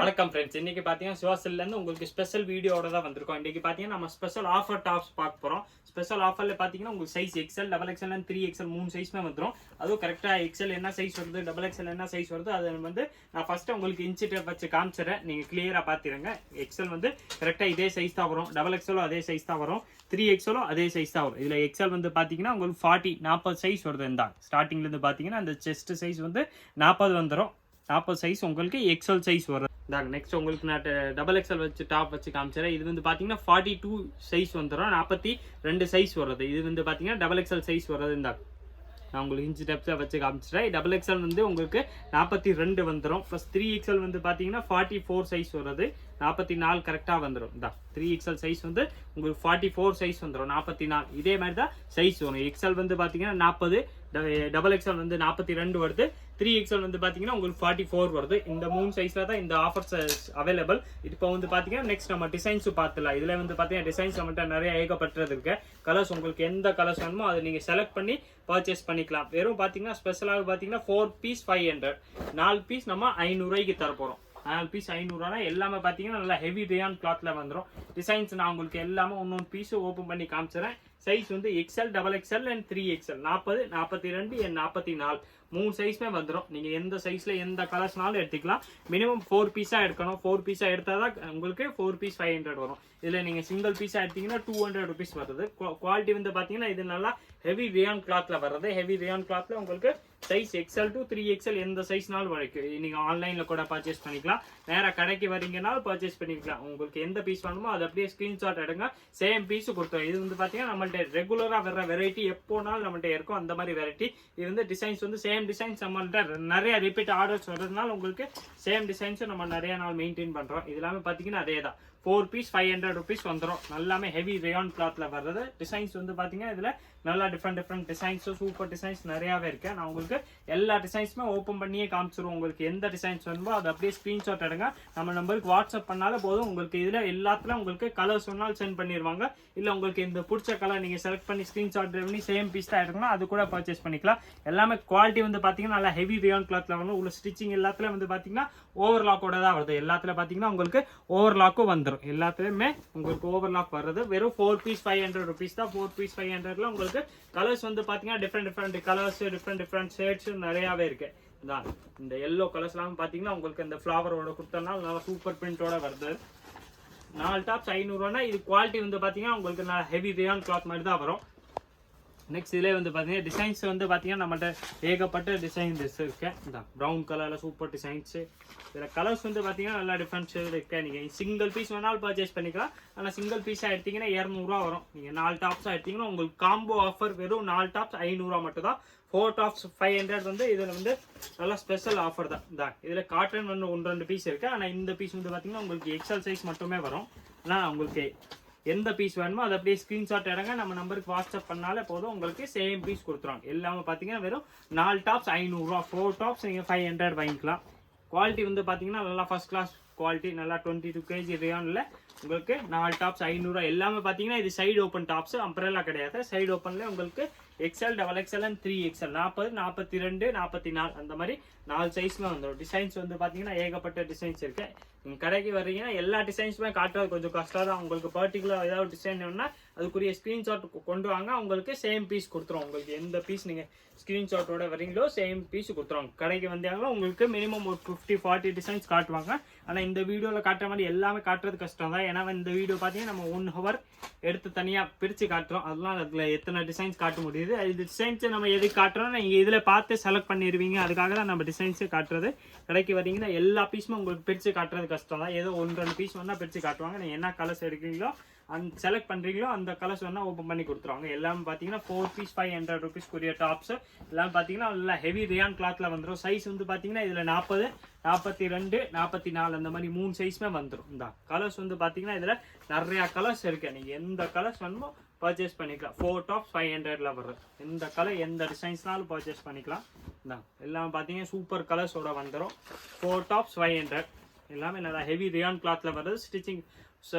வணக்கம் ஃப்ரெண்ட்ஸ். இன்னைக்கு பார்த்தீங்கன்னா சிவாசிலேருந்து உங்களுக்கு ஸ்பெஷல் வீடியோட தான் வந்திருக்கோம். இன்னைக்கு பார்த்தீங்கன்னா நம்ம ஸ்பெஷல் ஆஃபர் டாப்ஸ் பார்க்க போகிறோம். ஸ்பெஷல் ஆஃபரில் பார்த்தீங்கன்னா உங்களுக்கு size XL, double XL and 3XL 3 சைஸ்மே வந்துடும். அதுவும் கரெக்டாக எக்ஸ்எல் என்ன சைஸ் வருது, டபுள் எக்ஸ்எல் என்ன சைஸ் வருது, அதை வந்து நான் ஃபஸ்ட்டு உங்களுக்கு இன்ச்சு டேப் வச்சு காமிச்சிடறேன். நீங்கள் கிளியராக பார்த்துருங்க. எக்ஸ்எல் வந்து கரெக்டாக இதே சைஸ் தான் வரும், டபுள் எக்ஸ்எலும் அதே சைஸ் தான் வரும், 3XLலும் அதே சைஸ் தான் வரும். இதில் எக்ஸ்எல் வந்து பார்த்தீங்கன்னா உங்களுக்கு 40 சைஸ் வருது. இந்த ஸ்டார்டிங்லேருந்து பார்த்தீங்கன்னா அந்த செஸ்ட் சைஸ் வந்து 40 வந்துடும். 40 சைஸ் உங்களுக்கு எக்ஸ்எல் சைஸ் வரும். இந்தாங்க நெக்ஸ்ட் உங்களுக்கு நான் டபுள் எக்ஸ்எல் வச்சு டாப் வச்சு காமிச்சிடறேன். இது வந்து பார்த்தீங்கன்னா 42 சைஸ் வந்துடும், 42 சைஸ் வருது. இது வந்து பார்த்தீங்கன்னா டபுள் எக்ஸ்எல் சைஸ் வருது. இந்த நான் உங்களுக்கு இன்ச்சு டெப்ஸாக வச்சு காமிச்சிட்டேன். டபுள் எக்ஸ்எல் வந்து உங்களுக்கு 42 வந்துடும். ப்ளஸ் 3XL வந்து பார்த்தீங்கன்னா 44 சைஸ் வருது, 44 கரெக்டாக வந்துடும். இந்த 3XL சைஸ் வந்து உங்களுக்கு 44 சைஸ் வந்துடும், 44. இதே மாதிரி தான் சைஸ் வரும். எக்ஸ்எல் வந்து பார்த்தீங்கன்னா 40, டபுள் எக்ஸ்எல் வந்து 42 வருது, 3XL வந்து பார்த்தீங்கன்னா உங்களுக்கு 44 வருது. இந்த 3 சைஸில் தான் இந்த ஆஃபர்ஸ் அவைலபிள். இப்போ வந்து பார்த்தீங்கன்னா நெக்ஸ்ட் நம்ம டிசைன்ஸும் பார்த்துலாம். இதில் வந்து பார்த்தீங்கன்னா டிசைன்ஸ் நம்மகிட்ட நிறைய ஏகப்பட்டது இருக்கு. கலர்ஸ் உங்களுக்கு எந்த கலர்ஸ் வேணுமோ அதை நீங்கள் செலக்ட் பண்ணி பர்ச்சேஸ் பண்ணிக்கலாம். வெறும் பார்த்தீங்கன்னா ஸ்பெஷலாக பார்த்தீங்கன்னா 4 பீஸ் 500, 4 பீஸ் நம்ம 500 ரூபாய்க்கு தரப்போகிறோம். 4 பீஸ் 500 எல்லாமே பார்த்தீங்கன்னா நல்லா ஹெவி ரேயான் கிளாத்தில் வந்துடும். டிசைன்ஸ் நான் உங்களுக்கு எல்லாமே ஒன்னொன்று பீஸு ஓப்பன் பண்ணி காமிச்சிடறேன். சைஸ் வந்து XL, double XL and 3XL 40, 42 and 44 3 சைஸ்மே வந்துடும். நீங்கள் எந்த சைஸில் எந்த கலர்ஸ்னாலும் எடுத்துக்கலாம். மினிமம் 4 பீஸாக எடுக்கணும். 4 பீஸாக எடுத்தால் தான் உங்களுக்கு 4 பீஸ் 500 வரும். இதில் நீங்கள் சிங்கிள் பீஸாக எடுத்தீங்கன்னா 200 ருபீஸ் வருது. குவாலிட்டி வந்து பார்த்தீங்கன்னா இது நல்லா ஹெவி ரேயான் கிளாத்தில் வர்றது. ஹெவி ரேயான் கிளாத்தில் உங்களுக்கு சைஸ் எக்ஸ்எல் டு 3XL எந்த சைஸ்னாலும் வரைக்கும் நீங்கள் ஆன்லைனில் கூட பர்ச்சேஸ் பண்ணிக்கலாம். நேராக கடைக்கு வரீங்கனாலும் பர்ச்சேஸ் பண்ணிக்கலாம். உங்களுக்கு எந்த பீஸ் வேணுமோ அதை அப்படியே ஸ்க்ரீன்ஷாட் எடுங்க, சேம் பீஸு கொடுத்துரும். இது வந்து பார்த்தீங்கன்னா நம்மள்ட்ட ரெகுலராக வர்ற வெரைட்டி எப்போனாலும் நம்மள்ட்ட இருக்கும் அந்த மாதிரி வெரைட்டி. இது வந்து டிசைன்ஸ் வந்து சேம் டிசைன்ஸ் நம்மள்ட்ட நிறைய ரிப்பீட் ஆர்டர்ஸ் வர்றதுனால உங்களுக்கு சேம் டிசைன்ஸும் நம்ம நிறைய நாள் மெயின்டைன் பண்ணுறோம். இது எல்லாமே பார்த்தீங்கன்னா அதே தான் 4 பீஸ் 500 ருபீஸ் வந்துடும். நல்லாமே ஹெவி ரேயான் கிளாத்தில் வர்றது. டிசைன்ஸ் வந்து பார்த்தீங்கன்னா இதில் நல்லா டிஃப்ரெண்ட் டிசைன்ஸும் சூப்பர் டிசைன்ஸ் நிறையாவே இருக்கு. நான் உங்களுக்கு எல்லா டிசைன்ஸுமே ஓப்பன் பண்ணியே காமிச்சிருவோம். உங்களுக்கு எந்த டிசைன்ஸ் வேணுமோ அதை அப்படியே ஸ்க்ரீன்ஷாட் எடுங்க, நம்ம நம்பருக்கு வாட்ஸ்அப் பண்ணாலே போதும். உங்களுக்கு இதில் எல்லாத்துலையும் உங்களுக்கு கலர்ஸ் சொன்னாலும் சென்ட் பண்ணிடுவாங்க. இல்லை உங்களுக்கு இந்த பிடிச்ச கலர் நீங்கள் செலக்ட் பண்ணி ஸ்க்ரீன்ஷாட் பண்ணி சேம் பீஸ் தான் எடுக்கணும், அது கூட பர்ச்சேஸ் பண்ணிக்கலாம். எல்லாமே குவாலிட்டி வந்து பார்த்தீங்கன்னா நல்லா ஹெவி ரேயான் கிளாத்தில் வரணும். உள்ள ஸ்டிச்சிங் எல்லாத்துலேயும் வந்து பார்த்தீங்கன்னா ஓவர்லாக்கோட தான் வருது. எல்லாத்துல பார்த்தீங்கன்னா உங்களுக்கு ஓவர்லாக்கும் வந்துடும். எல்லாத்துலயுமே உங்களுக்கு ஓவர்லாக் வர்றது. வெறும் 4 பீஸ் 500 ருபீஸ் தான். 4 பீஸ் 500ல உங்களுக்கு கலர்ஸ் வந்து பாத்தீங்கன்னா டிஃப்ரெண்ட் கலர்ஸ், டிஃப்ரெண்ட் ஷேட்ஸ் நிறையாவே இருக்கு. இந்த எல்லோ கலர்ஸ் எல்லாம் பாத்தீங்கன்னா உங்களுக்கு இந்த ஃபிளவரோட கொடுத்தனால நல்லா சூப்பர் பிரிண்டோட வருது. 4 டாப்ஸ் 500 இது குவாலிட்டி வந்து பாத்தீங்கன்னா உங்களுக்கு நல்லா ஹெவி ரேயான் கிளாத் மாதிரி தான் வரும். நெக்ஸ்ட் இதில் வந்து பார்த்தீங்கன்னா டிசைன்ஸ் வந்து பார்த்தீங்கன்னா நம்மள்ட்ட ஏகப்பட்ட டிசைன்ஸ் இருக்கு. இந்த ப்ரௌன் கலரில் சூப்பர் டிசைன்ஸு. இதில் கலர்ஸ் வந்து பார்த்தீங்கன்னா நல்லா டிஃப்ரெண்ட் ஷேட் இருக்கு. நீங்கள் சிங்கிள் பீஸ் வேணாலும் பர்ச்சேஸ் பண்ணிக்கலாம். ஆனால் சிங்கிள் பீஸாக எடுத்தீங்கன்னா 200 வரும். நீங்கள் 4 டாப்ஸாக எடுத்தீங்கன்னா உங்களுக்கு காம்போ ஆஃபர் வெறும் 4 டாப்ஸ் 500 மட்டும் தான். 4 டாப்ஸ் 500 வந்து இதில் வந்து நல்லா ஸ்பெஷல் ஆஃபர் தான். இதில் காட்டன் வந்து 1-2 பீஸ் இருக்குது. ஆனால் இந்த பீஸ் வந்து பார்த்தீங்கன்னா உங்களுக்கு எக்ஸ்எல் சைஸ் மட்டுமே வரும். ஆனால் உங்களுக்கு எந்த பீஸ் வேணுமோ அதை அப்படியே ஸ்க்ரீன்ஷாட் எடுங்க, நம்ம நம்பருக்கு வாட்ஸ்அப் பண்ணாலே போதும். உங்களுக்கு சேம் பீஸ் கொடுத்துருவாங்க. எல்லாமே பார்த்தீங்கன்னா வெறும் 4 டாப்ஸ் 500, 4 டாப்ஸ் நீங்கள் 500 வாங்கிக்கலாம். குவாலிட்டி வந்து பார்த்தீங்கன்னா நல்லா ஃபர்ஸ்ட் கிளாஸ் குவாலிட்டி. நல்லா 22 kg ரேயானில் உங்களுக்கு 4 டாப்ஸ் 500. எல்லாமே பார்த்தீங்கன்னா இது சைடு ஓப்பன் டாப்ஸ், அம்பரேலா கிடையாது. சைடு ஓப்பன்ல உங்களுக்கு XL, double XL and 3XL 40, 42, 44 அந்த மாதிரி 4 சைஸ்ல வந்துடும். டிசைன்ஸ் வந்து பார்த்தீங்கன்னா ஏகப்பட்ட டிசைன்ஸ் இருக்கு. நீங்கள் கடைக்கு வர்றீங்கன்னா எல்லா டிசைன்ஸுமே காட்டுறது கொஞ்சம் கஷ்டம் தான். உங்களுக்கு பர்டிகுலர் ஏதாவது டிசைன் வேணும்னா அதுக்குரிய ஸ்க்ரீன்ஷாட் கொண்டு வாங்க, உங்களுக்கு சேம் பீஸ் கொடுத்துருவோம். உங்களுக்கு எந்த பீஸ் நீங்கள் ஸ்க்ரீன்ஷாட்டோட வரீங்களோ சேம் பீஸ் கொடுத்துருவாங்க. கடைக்கு வந்தாங்களோ உங்களுக்கு மினிமம் ஒரு 50-40 டிசைன்ஸ் காட்டுவாங்க. ஆனால் இந்த வீடியோவில் காட்டுற மாதிரி எல்லாமே காட்டுறது கஷ்டம் தான். ஏன்னா இந்த வீடியோ பார்த்தீங்கன்னா நம்ம 1 ஹவர் எடுத்து தனியாக பிரித்து காட்டுறோம். அதெல்லாம் அதில் எத்தனை டிசைன்ஸ் காட்ட முடியுது. இது டிசைன்ஸை நம்ம எதுக்கு காட்டுறோம், நீங்கள் இதில் பார்த்து செலக்ட் பண்ணிடுவீங்க. அதுக்காக தான் நம்ம டிசைன்ஸை காட்டுறது. கடைக்கு வரீங்கன்னா எல்லா பீஸுமே உங்களுக்கு பிரித்து காட்டுறது கஷ்டம் தான். ஏதோ 1-2 பீஸ் வேணால் பிரித்து காட்டுவாங்க. நீங்கள் என்ன கலர்ஸ் எடுக்கிறீங்களோ அந்த செலக்ட் பண்ணுறீங்களோ அந்த கலர்ஸ் வேணால் ஓப்பன் பண்ணி கொடுத்துருவாங்க. எல்லாமே பார்த்தீங்கன்னா 4 பீஸ் 500 ருபீஸ்க்குரிய டாப்ஸ். எல்லாம் பார்த்தீங்கன்னா நல்லா ஹெவி ரேயான் கிளாத்தில் வந்துடும். சைஸ் வந்து பார்த்தீங்கன்னா இதில் 40, 42, 44 அந்த மாதிரி 3 சைஸ்மே வந்துடும். இந்த கலர்ஸ் வந்து பார்த்தீங்கன்னா இதில் நிறையா கலர்ஸ் இருக்கு. நீங்கள் எந்த கலர்ஸ் வேணுமோ பர்ச்சேஸ் பண்ணிக்கலாம். 4 டாப்ஸ் 500ல வரும். எந்த கலர் எந்த டிசைன்ஸ்னாலும் பர்ச்சேஸ் பண்ணிக்கலாம். எல்லாம் பார்த்தீங்கன்னா சூப்பர் கலர்ஸோட வந்துடும். 4 டாப்ஸ் 500 எல்லாமே நல்லா ஹெவி ரேயான் கிளாத்தில் வருது. ஸ்டிச்சிங்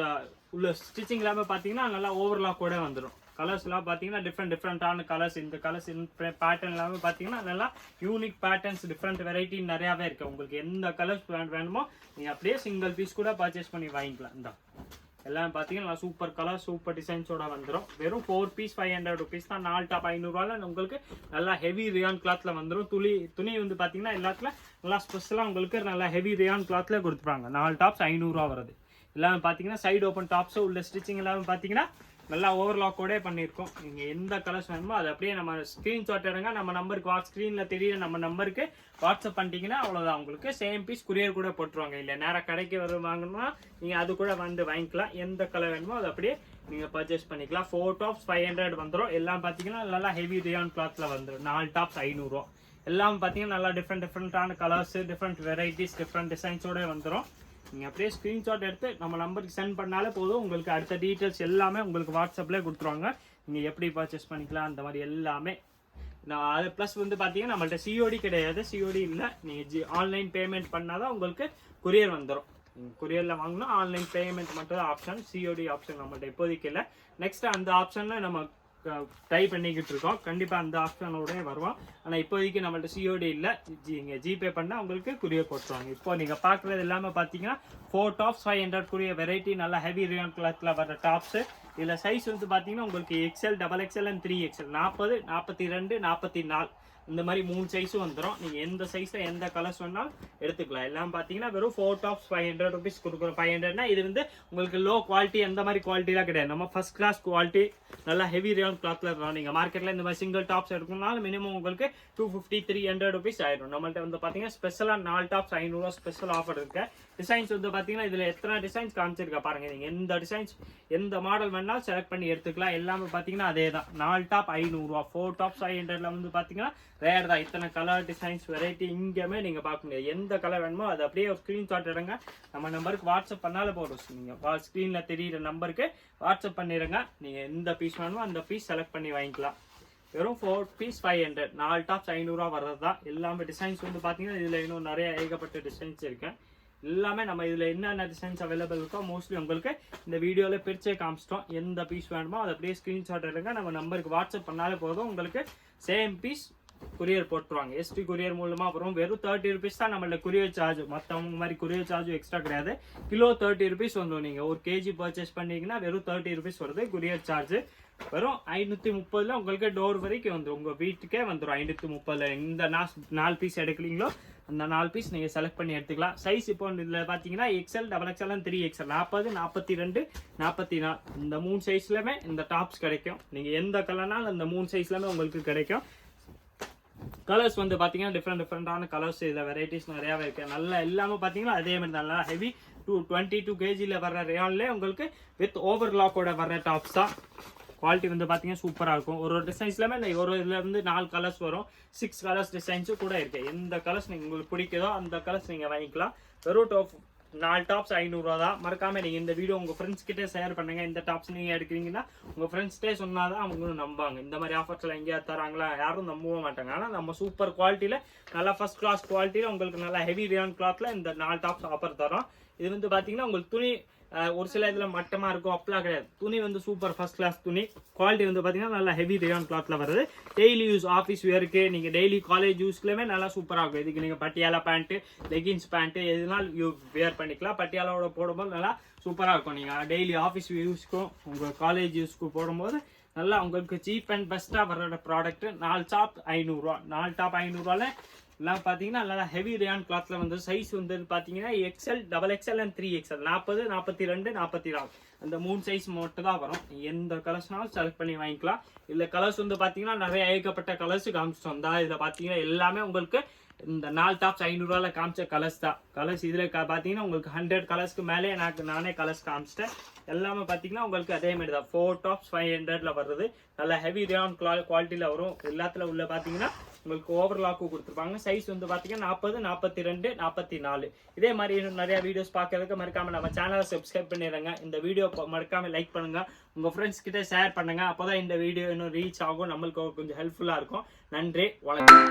உள்ள ஸ்டிச்சிங் எல்லாமே பார்த்தீங்கன்னா நல்லா ஓவர்லாக் கூட வந்துடும். கலர்ஸ்லாம் பார்த்தீங்கன்னா டிஃப்ரெண்டான கலர்ஸ். இந்த கலர்ஸ் பேட்டர்ன் எல்லாமே பார்த்தீங்கன்னா நல்லா யூனிக் பேட்டர்ன்ஸ், டிஃப்ரெண்ட் வெரைட்டி நிறையாவே இருக்குது. உங்களுக்கு எந்த கலர்ஸ் வேணுமோ நீங்கள் அப்படியே சிங்கிள் பீஸ் கூட பர்ச்சேஸ் பண்ணி வாங்கிக்கலாம். இந்த எல்லாம் பார்த்தீங்கன்னா சூப்பர் கலர், சூப்பர் டிசைன்ஸோட வந்துடும். வெறும் 4 பீஸ் 500 rupees தான். 4 டாப் 500 ரூபாயில் உங்களுக்கு நல்லா ஹெவி ரியான் கிளாத்ல வந்துடும். துணி வந்து பார்த்தீங்கன்னா எல்லாத்துல நல்லா ஸ்பெஷலாக உங்களுக்கு நல்லா ஹெவி ரியான் கிளாத்ல கொடுத்துருப்பாங்க. 4 டாப்ஸ் 500 ரூபா வருது. எல்லாமே பார்த்தீங்கன்னா சைடு ஓப்பன் டாப்ஸும் உள்ள ஸ்டிச்சிங் எல்லாமே பார்த்தீங்கன்னா நல்லா ஓவர்லாக்கோடே பண்ணியிருக்கோம். நீங்கள் எந்த கலர்ஸ் வேணுமோ அதை அப்படியே நம்ம ஸ்க்ரீன்ஷாட் எடுங்க, நம்ம நம்பருக்கு ஸ்க்ரீனில் தெரியுற நம்ம நம்பருக்கு வாட்ஸ்அப் பண்ணிட்டீங்கன்னா அவ்வளோதான். உங்களுக்கு சேம் பீஸ் குரியர் கூட போட்டுருவாங்க. இல்லை நேராக கடைக்கு வாங்கணும்னா நீங்கள் அது கூட வந்து வாங்கிக்கலாம். எந்த கலர் வேணுமோ அதை அப்படியே நீங்கள் பர்ச்சேஸ் பண்ணிக்கலாம். 4 டாப்ஸ் 500 வந்துடும். எல்லாம் பார்த்தீங்கன்னா நல்லா ஹெவி ரியான் கிளாத்தில் வந்துடும். 4 டாப்ஸ் 500 ரூபா. எல்லாம் பார்த்தீங்கன்னா நல்லா டிஃப்ரெண்டான கலர்ஸ், டிஃப்ரெண்ட் வெரைட்டிஸ், டிஃப்ரெண்ட் டிசைன்ஸோட வந்துடும். நீங்கள் அப்படியே ஸ்க்ரீன்ஷாட் எடுத்து நம்ம நம்பருக்கு சென்ட் பண்ணாலே போதும். உங்களுக்கு அடுத்த டீட்டெயில்ஸ் எல்லாமே உங்களுக்கு வாட்ஸ்அப்லேயே கொடுத்துருவாங்க. நீங்கள் எப்படி பர்ச்சேஸ் பண்ணிக்கலாம் அந்த மாதிரி எல்லாமே. நான் அது ப்ளஸ் வந்து பார்த்தீங்கன்னா நம்மள்ட்ட சிஓடி கிடையாது, சிஓடி இல்லை. நீங்கள் ஆன்லைன் பேமெண்ட் பண்ணால் தான் உங்களுக்கு குரியர் வந்துடும். குரியரில் வாங்கினா ஆன்லைன் பேமெண்ட் மட்டும் தான் ஆப்ஷன், சிஓடி ஆப்ஷன் நம்மள்ட்ட இப்போதைக்கு இல்லை. நெக்ஸ்ட் அந்த ஆப்ஷனில் நம்ம ட்ரை பண்ணிக்கிட்டு இருக்கோம். கண்டிப்பாக அந்த ஆப்ஷனோட வருவோம். ஆனால் இப்போதைக்கு நம்மள்ட்ட சிஓடி இல்லை. நீங்கள் ஜிபே பண்ணால் உங்களுக்கு குரியர் போட்டுருவாங்க. இப்போ நீங்கள் பார்க்குறது எல்லாமே பார்த்தீங்கன்னா 4 டாப்ஸ் 500 கூடிய வெரைட்டி நல்லா ஹெவி ரியான் கிளாத்தில் வர டாப்ஸு. இதில் சைஸ் வந்து பார்த்தீங்கன்னா உங்களுக்கு எக்ஸ்எல், XXL அண்ட் 3XL, 40, 42, 44 இந்த மாதிரி 3 சைஸும் வந்துடும். நீங்கள் எந்த சைஸில் எந்த கலர்ஸ் வேணாலும் எடுத்துக்கலாம். எல்லாம் பார்த்தீங்கன்னா வெறும் 4 டாப்ஸ் 500 rupees கொடுக்குறோம். 500னா இது வந்து உங்களுக்கு லோ குவாலிட்டி எந்த மாதிரி குவாலிட்டிலாம் கிடையாது. நம்ம ஃபர்ஸ்ட் கிளாஸ் குவாலிட்டி நல்லா ஹெவி ரியான் கிளாத்தில் இருக்கணும். நீங்கள் மார்க்கெட்டில் இந்த மாதிரி சிங்கிள் டாப்ஸ் எடுக்கணும்னாலும் மினிமம் உங்களுக்கு 250, 300 rupees ஆயிடும். நம்மள்ட்ட வந்து பார்த்தீங்கன்னா ஸ்பெஷலாக 4 டாப்ஸ் 500 ரூபா ஸ்பெஷல் ஆஃபர் இருக்கு. டிசைன்ஸ் வந்து பார்த்தீங்கன்னா இதில் எத்தனை டிசைன்ஸ் காமிச்சிருக்கா பாருங்கள். நீங்கள் எந்த டிசைன்ஸ் எந்த மாடல் வேணாலும் செலக்ட் பண்ணி எடுத்துக்கலாம். எல்லாமே பார்த்தீங்கன்னா அதே தான். 4 டாப் 500 ரூபா. 4 டாப்ஸ் 500ல வந்து பார்த்தீங்கன்னா ரேர் தான். இத்தனை கலர் டிசைன்ஸ் வெரைட்டி இங்கேயுமே நீங்கள் பார்க்க முடியாது. எந்த கலர் வேணுமோ அதை அப்படியே ஒரு ஸ்க்ரீன்ஷாட் எடுங்க, நம்ம நம்பருக்கு வாட்ஸ்அப் பண்ணாலும் போதும். நீங்கள் ஸ்க்ரீனில் தெரியிற நம்பருக்கு வாட்ஸ்அப் பண்ணிடுங்க. நீங்கள் எந்த பீஸ் வேணுமோ அந்த பீஸ் செலக்ட் பண்ணி வாங்கிக்கலாம். வெறும் 4 பீஸ் 500, 4 டாப்ஸ் 500 ரூபா வர்றது தான். எல்லாமே டிசைன்ஸ் வந்து பார்த்தீங்கன்னா இதில் இன்னும் நிறைய ஏகப்பட்ட டிசைன்ஸ் இருக்கு. எல்லாமே நம்ம இதில் என்னென்ன டிசைன்ஸ் அவைலபிள் இருக்கோ மோஸ்ட்லி உங்களுக்கு இந்த வீடியோவில் பிரிச்சே காமிச்சிட்டோம். எந்த பீஸ் வேணுமோ அதை அப்படியே ஸ்க்ரீன்ஷாட் எடுங்க, நம்ம நம்பருக்கு வாட்ஸ்அப் பண்ணாலே போதும். உங்களுக்கு சேம் பீஸ் குரியர் போட்டுருவாங்க. எஸ்டி குரியர் மூலமாக வரும். வெறும் 30 rupees தான் நம்மள்ட்ட குரியர் சார்ஜ். மற்றவங்க மாதிரி குரியர் சார்ஜும் எக்ஸ்ட்ரா கிடையாது. கிலோ 30 rupees வந்துடும். நீங்கள் 1 kg பர்ச்சேஸ் பண்ணிங்கன்னா வெறும் 30 rupees வருது குரியர் சார்ஜ். வெறும் 530 உங்களுக்கு டோர் வரைக்கும் வந்துடும். உங்கள் வீட்டுக்கே வந்துடும் 530. இந்த 4 பீஸ் எடுக்கிறீங்களோ அந்த 4 பீஸ் நீங்கள் செலக்ட் பண்ணி எடுத்துக்கலாம். சைஸ் இப்போ இதில் பார்த்தீங்கன்னா XL, XXL அண்ட் 3XL, 40, 42, 44 இந்த 3 சைஸ்லையுமே இந்த டாப்ஸ் கிடைக்கும். நீங்கள் எந்த கலர்னாலும் அந்த 3 சைஸ்லையுமே உங்களுக்கு கிடைக்கும். கலர்ஸ் வந்து பார்த்தீங்கன்னா டிஃப்ரெண்டான கலர்ஸ், இதில் வெரைட்டிஸ் நிறையாவே இருக்குது. நல்லா எல்லாமே பார்த்தீங்கன்னா அதே மாதிரி நல்லா ஹெவி 22 kg வர்ற ரேயான்லேயே உங்களுக்கு வித் ஓவர்லாக்கோட வர்ற டாப்ஸ் தான். குவாலிட்டி வந்து பார்த்தீங்கன்னா சூப்பராக இருக்கும். ஒரு டிசைன்ஸ்லாமே ஒரு இதுலேருந்து 4 கலர்ஸ் வரும். 6 கலர்ஸ் டிசைன்ஸும் கூட இருக்குது. எந்த கலர்ஸ் நீங்கள் உங்களுக்கு பிடிக்குதோ அந்த கலர்ஸ் நீங்கள் வாங்கிக்கலாம். வெறும் 4 டாப்ஸ் 500 ரூபா தான். மறக்காம நீங்கள் இந்த வீடியோ உங்கள் ஃப்ரெண்ட்ஸ் கிட்டே ஷேர் பண்ணுங்க. இந்த டாப்ஸ் நீங்கள் எடுக்கிறீங்கன்னா உங்கள் ஃப்ரெண்ட்ஸ்டே சொன்னால் தான் அவங்களும் நம்பாங்க. இந்த மாதிரி ஆஃபர்ஸ்லாம் எங்கேயா தராங்களா யாரும் நம்பவே மாட்டாங்க. ஆனால் நம்ம சூப்பர் குவாலிட்டியில் நல்லா ஃபர்ஸ்ட் கிளாஸ் குவாலிட்டியில் உங்களுக்கு நல்லா ஹெவி ரியான் கிளாத்தில் இந்த 4 டாப்ஸ் ஆஃபர் தரோம். இது வந்து பார்த்தீங்கன்னா உங்களுக்கு துணி ஒரு சில இதில் மட்டமாக இருக்கும், அப்பெல்லாம் கிடையாது. துணி வந்து சூப்பர் ஃபர்ஸ்ட் கிளாஸ் துணி. குவாலிட்டி வந்து பார்த்தீங்கன்னா நல்லா ஹெவி ரியான் கிளாத்தில் வருது. டெய்லி யூஸ் ஆஃபீஸ் வேருக்கு, நீங்கள் டெய்லி காலேஜ் யூஸ்க்குமே நல்லா சூப்பராக இருக்கும். இதுக்கு நீங்கள் பட்டியாலா பேண்ட்டு, லெகின்ஸ் பேண்ட்டு எதுனாலும் வேர் பண்ணிக்கலாம். பட்டியாலாவோட போடும்போது நல்லா சூப்பராக இருக்கும். நீங்கள் டெய்லி ஆஃபீஸ் யூஸ்க்கும் உங்கள் காலேஜ் யூஸ்க்கு போடும்போது நல்லா உங்களுக்கு சீப் அண்ட் பெஸ்ட்டாக வர்ற ப்ராடக்ட்டு. 4 டாப் 500 ரூபா. 4 டாப் 500 ரூபாயில் எல்லாம் பார்த்தீங்கன்னா நல்லா ஹெவி ரியான் கிளாத்தில் வந்து சைஸ் வந்து பார்த்தீங்கன்னா XL, XXL அண்ட் 3XL, 40, 42, 44 அந்த 3 சைஸ் மட்டும் தான் வரும். எந்த கலர்ஸ்னாலும் செலக்ட் பண்ணி வாங்கிக்கலாம். இதில் கலர்ஸ் வந்து பார்த்தீங்கன்னா நிறைய ஏகப்பட்ட கலர்ஸ் காமிச்சிட்டோம் தான். இதில் பார்த்தீங்கன்னா எல்லாமே உங்களுக்கு இந்த 4 டாப்ஸ் 500 ரூபாயில் காமிச்ச கலர்ஸ் தான். கலர்ஸ் இதில் பார்த்தீங்கன்னா உங்களுக்கு 100 கலர்ஸ்க்கு மேலே நானே கலர்ஸ் காமிச்சிட்டேன். எல்லாமே பார்த்தீங்கன்னா உங்களுக்கு அதே மாதிரி தான். 4 டாப்ஸ் 500ல வருது. நல்லா ஹெவி ரியான் குவாலிட்டியில் வரும். எல்லாத்துல உள்ள பார்த்தீங்கன்னா உங்களுக்கு ஓவர்லாக்கும் கொடுத்துருப்பாங்க. சைஸ் வந்து பார்த்தீங்கன்னா 40, 42, 44 இதே மாதிரி இன்னும் நிறைய வீடியோஸ் பார்க்கறதுக்கு மறக்காம நம்ம சேனலை சப்ஸ்கிரைப் பண்ணிடுங்க. இந்த வீடியோ மறக்காம லைக் பண்ணுங்க, உங்க ஃப்ரெண்ட்ஸ் கிட்ட ஷேர் பண்ணுங்க. அப்போதான் இந்த வீடியோ இன்னும் ரீச் ஆகும், நம்மளுக்கு கொஞ்சம் ஹெல்ப்ஃபுல்லா இருக்கும். நன்றி, வணக்கம்.